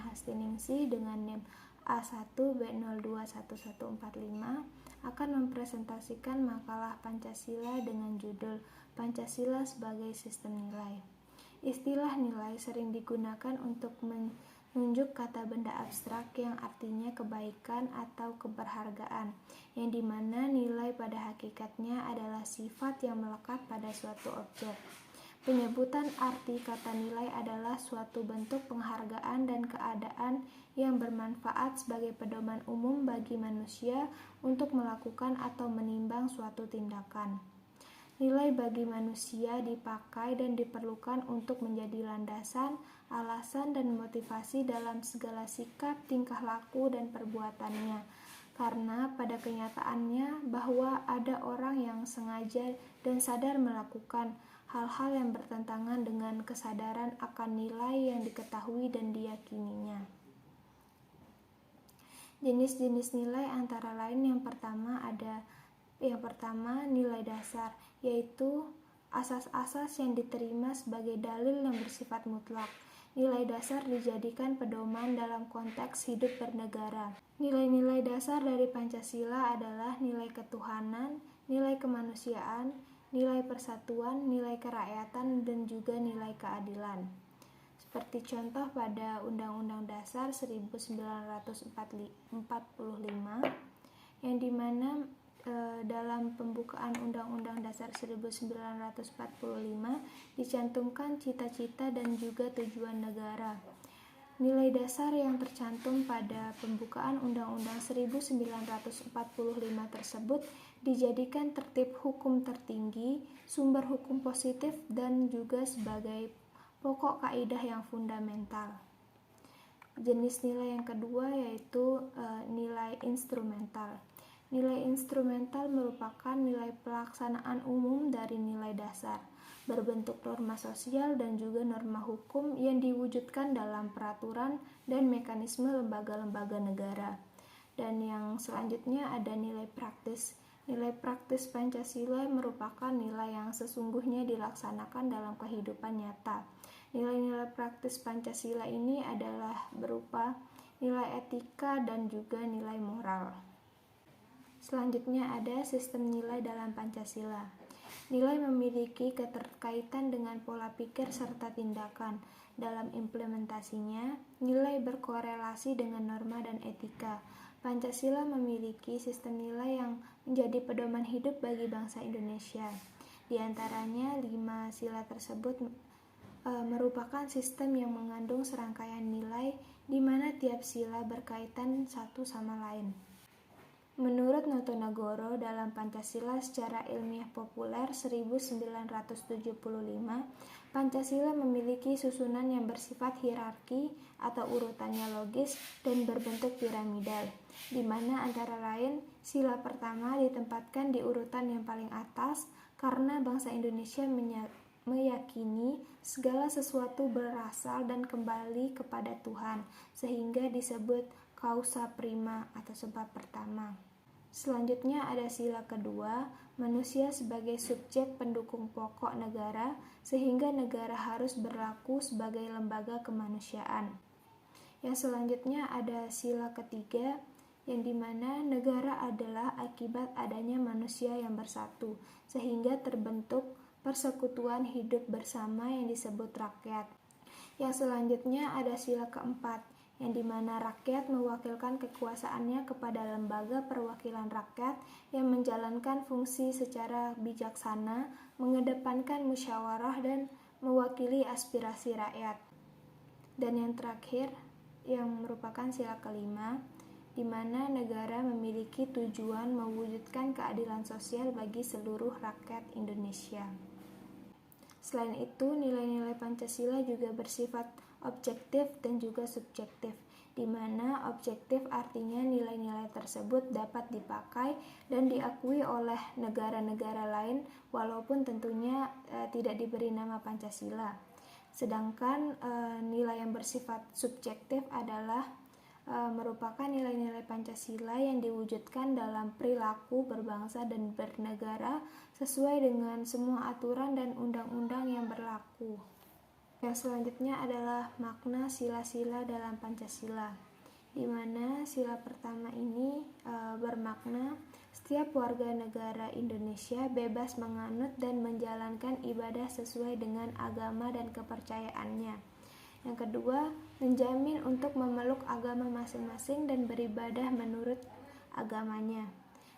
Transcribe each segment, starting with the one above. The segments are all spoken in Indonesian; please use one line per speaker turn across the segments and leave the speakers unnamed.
Hastningsi dengan NIM A1B021145 akan mempresentasikan makalah Pancasila dengan judul Pancasila sebagai Sistem Nilai. Istilah nilai sering digunakan untuk menunjuk kata benda abstrak yang artinya kebaikan atau keberhargaan, yang dimana nilai pada hakikatnya adalah sifat yang melekat pada suatu objek. Penyebutan arti kata nilai adalah suatu bentuk penghargaan dan keadaan yang bermanfaat sebagai pedoman umum bagi manusia untuk melakukan atau menimbang suatu tindakan. Nilai bagi manusia dipakai dan diperlukan untuk menjadi landasan, alasan, dan motivasi dalam segala sikap, tingkah laku, dan perbuatannya. Karena pada kenyataannya bahwa ada orang yang sengaja dan sadar melakukan hal-hal yang bertentangan dengan kesadaran akan nilai yang diketahui dan diyakininya. Jenis-jenis nilai antara lain yang pertama nilai dasar, yaitu asas-asas yang diterima sebagai dalil yang bersifat mutlak. Nilai dasar dijadikan pedoman dalam konteks hidup bernegara. Nilai-nilai dasar dari Pancasila adalah nilai ketuhanan, nilai kemanusiaan, nilai persatuan, nilai kerakyatan, dan juga nilai keadilan. Seperti contoh pada Undang-Undang Dasar 1945, yang dimana dalam pembukaan Undang-Undang Dasar 1945 dicantumkan cita-cita dan juga tujuan negara. Nilai dasar yang tercantum pada pembukaan Undang-Undang 1945 tersebut dijadikan tertib hukum tertinggi, sumber hukum positif, dan juga sebagai pokok kaidah yang fundamental. Jenis nilai yang kedua yaitu nilai instrumental. Nilai instrumental merupakan nilai pelaksanaan umum dari nilai dasar, berbentuk norma sosial dan juga norma hukum yang diwujudkan dalam peraturan dan mekanisme lembaga-lembaga negara. Dan yang selanjutnya ada nilai praktis. Nilai praktis Pancasila merupakan nilai yang sesungguhnya dilaksanakan dalam kehidupan nyata. Nilai-nilai praktis Pancasila ini adalah berupa nilai etika dan juga nilai moral. Selanjutnya ada sistem nilai dalam Pancasila. Nilai memiliki keterkaitan dengan pola pikir serta tindakan. Dalam implementasinya, nilai berkorelasi dengan norma dan etika. Pancasila memiliki sistem nilai yang menjadi pedoman hidup bagi bangsa Indonesia. Di antaranya, 5 sila tersebut merupakan sistem yang mengandung serangkaian nilai di mana tiap sila berkaitan satu sama lain. Menurut Notonegoro dalam Pancasila secara ilmiah populer 1975, Pancasila memiliki susunan yang bersifat hierarki atau urutannya logis dan berbentuk piramidal, di mana antara lain sila pertama ditempatkan di urutan yang paling atas karena bangsa Indonesia meyakini segala sesuatu berasal dan kembali kepada Tuhan, sehingga disebut causa prima atau sebab pertama. Selanjutnya ada sila kedua, manusia sebagai subjek pendukung pokok negara, sehingga negara harus berlaku sebagai lembaga kemanusiaan. Yang selanjutnya ada sila ketiga, yang dimana negara adalah akibat adanya manusia yang bersatu, sehingga terbentuk persekutuan hidup bersama yang disebut rakyat. Yang selanjutnya ada sila keempat, yang dimana rakyat mewakilkan kekuasaannya kepada lembaga perwakilan rakyat yang menjalankan fungsi secara bijaksana, mengedepankan musyawarah dan mewakili aspirasi rakyat. Dan yang terakhir, yang merupakan sila kelima, di mana negara memiliki tujuan mewujudkan keadilan sosial bagi seluruh rakyat Indonesia. Selain itu, nilai-nilai Pancasila juga bersifat objektif dan juga subjektif, di mana objektif artinya nilai-nilai tersebut dapat dipakai dan diakui oleh negara-negara lain walaupun tentunya tidak diberi nama Pancasila. Sedangkan nilai yang bersifat subjektif adalah merupakan nilai-nilai Pancasila yang diwujudkan dalam perilaku berbangsa dan bernegara sesuai dengan semua aturan dan undang-undang yang berlaku. Yang selanjutnya adalah makna sila-sila dalam Pancasila, di mana sila pertama ini bermakna setiap warga negara Indonesia bebas menganut dan menjalankan ibadah sesuai dengan agama dan kepercayaannya. Yang kedua, menjamin untuk memeluk agama masing-masing dan beribadah menurut agamanya.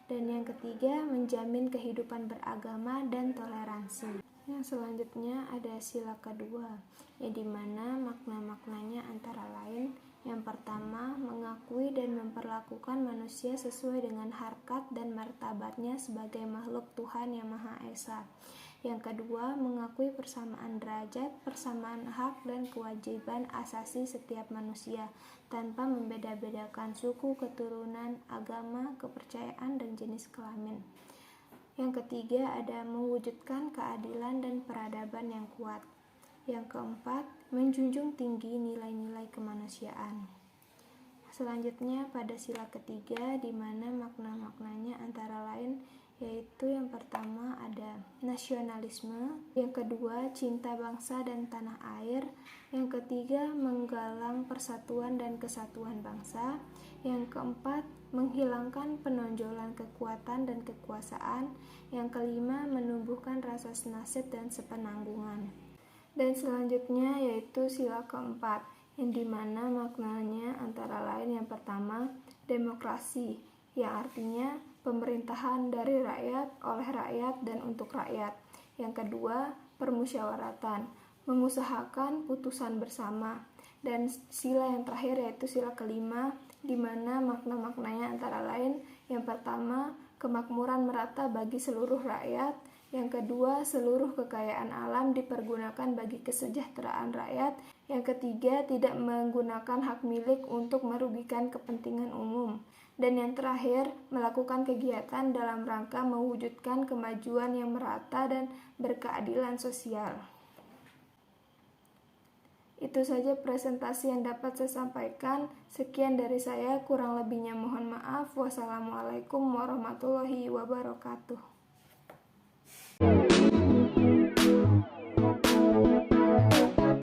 Dan yang ketiga, menjamin kehidupan beragama dan toleransi. Yang selanjutnya ada sila kedua, yang dimana makna-maknanya antara lain: yang pertama, mengakui dan memperlakukan manusia sesuai dengan harkat dan martabatnya sebagai makhluk Tuhan yang Maha Esa. Yang kedua, mengakui persamaan derajat, persamaan hak dan kewajiban asasi setiap manusia tanpa membeda-bedakan suku, keturunan, agama, kepercayaan, dan jenis kelamin. Yang ketiga ada mewujudkan keadilan dan peradaban yang kuat. Yang keempat, menjunjung tinggi nilai-nilai kemanusiaan. Selanjutnya pada sila ketiga, di mana makna-maknanya antara lain yaitu yang pertama ada nasionalisme, yang kedua cinta bangsa dan tanah air, yang ketiga menggalang persatuan dan kesatuan bangsa, yang keempat menghilangkan penonjolan kekuatan dan kekuasaan, yang kelima menumbuhkan rasa senasib dan sepenanggungan. Dan selanjutnya yaitu sila keempat, yang dimana maknanya antara lain yang pertama demokrasi, yang artinya pemerintahan dari rakyat, oleh rakyat, dan untuk rakyat. Yang kedua, permusyawaratan, mengusahakan putusan bersama. Dan sila yang terakhir yaitu sila kelima, di mana makna-maknanya antara lain yang pertama, kemakmuran merata bagi seluruh rakyat. Yang kedua, seluruh kekayaan alam dipergunakan bagi kesejahteraan rakyat. Yang ketiga, tidak menggunakan hak milik untuk merugikan kepentingan umum. Dan yang terakhir, melakukan kegiatan dalam rangka mewujudkan kemajuan yang merata dan berkeadilan sosial. Itu saja presentasi yang dapat saya sampaikan. Sekian dari saya, kurang lebihnya mohon maaf. Wassalamualaikum warahmatullahi wabarakatuh.